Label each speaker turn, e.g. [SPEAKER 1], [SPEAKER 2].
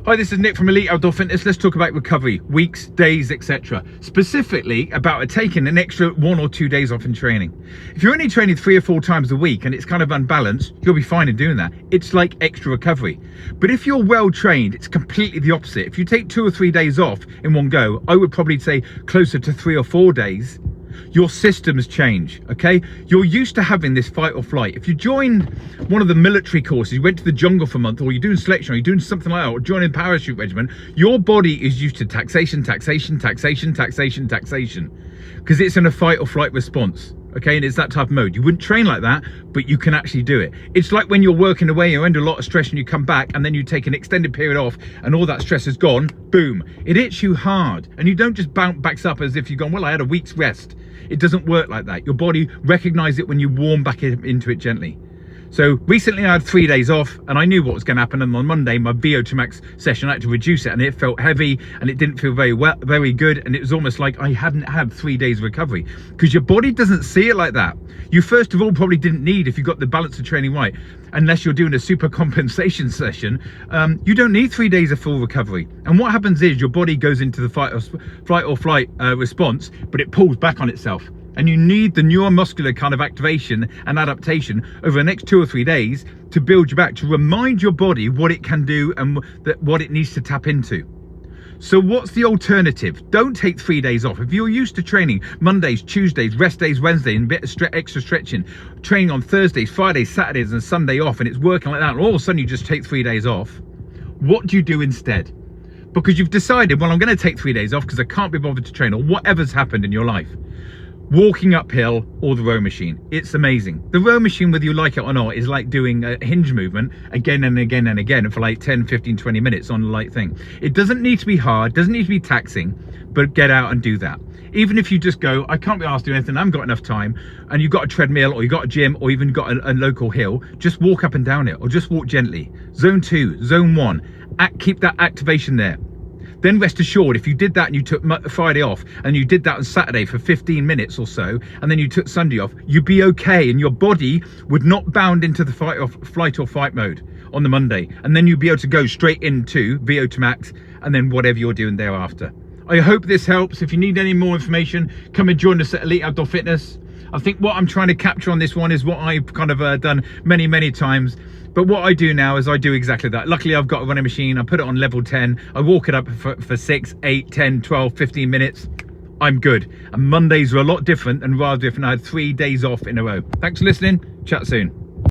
[SPEAKER 1] Hi, this is Nick from Elite Outdoor Fitness. Let's talk about recovery, weeks, days, etc. Specifically about taking an extra 1 or 2 days off in training. If you're only training 3 or 4 times a week and it's kind of unbalanced, you'll be fine in doing that. It's like extra recovery. But if you're well trained, it's completely the opposite. If you take 2 or 3 days off in one go, I would probably say closer to 3 or 4 days. Your systems change, okay? You're used to having this fight or flight. If you join one of the military courses, you went to the jungle for a month, or you're doing selection, or you're doing something like that, or joining a parachute regiment, your body is used to taxation, taxation, taxation, taxation, taxation, because it's in a fight or flight response, okay? And it's that type of mode. You wouldn't train like that, but you can actually do it. It's like when you're working away, you're under a lot of stress and you come back and then you take an extended period off and all that stress is gone, boom. It hits you hard and you don't just bounce back up as if you've gone, well, I had a week's rest. It doesn't work like that. Your body recognizes it when you warm back into it gently. So recently I had 3 days off and I knew what was going to happen, and on Monday my VO2 max session I had to reduce it and it felt heavy and it didn't feel very good, and it was almost like I hadn't had 3 days recovery, because your body doesn't see it like that. You first of all probably didn't need, if you got the balance of training right, unless you're doing a super compensation session, you don't need 3 days of full recovery. And what happens is your body goes into the fight or flight response, but it pulls back on itself. And you need the neuromuscular kind of activation and adaptation over the next 2 or 3 days to build you back, to remind your body what it can do and what it needs to tap into. So what's the alternative? Don't take 3 days off. If you're used to training Mondays, Tuesdays, rest days, Wednesday, and a bit of extra stretching, training on Thursdays, Fridays, Saturdays, and Sunday off, and it's working like that, and all of a sudden you just take 3 days off, what do you do instead? Because you've decided, well, I'm going to take 3 days off because I can't be bothered to train, or whatever's happened in your life. Walking uphill or the row machine, it's amazing. The row machine, whether you like it or not, is like doing a hinge movement again and again and again for like 10, 15, 20 minutes on a light thing. It doesn't need to be hard, doesn't need to be taxing, but get out and do that. Even if you just go, I can't be asked to do anything, I haven't got enough time, and you've got a treadmill or you've got a gym or even got a local hill, just walk up and down it, or just walk gently. Zone 2, zone 1, keep that activation there. Then rest assured, if you did that and you took Friday off and you did that on Saturday for 15 minutes or so, and then you took Sunday off, you'd be okay, and your body would not bound into the flight or fight mode on the Monday. And then you'd be able to go straight into VO2 max and then whatever you're doing thereafter. I hope this helps. If you need any more information, come and join us at Elite Outdoor Fitness. I think what I'm trying to capture on this one is what I've kind of done many times. But what I do now is I do exactly that. Luckily, I've got a running machine. I put it on level 10. I walk it up for 6, 8, 10, 12, 15 minutes. I'm good. And Mondays are a lot different and rather different. I had 3 days off in a row. Thanks for listening. Chat soon.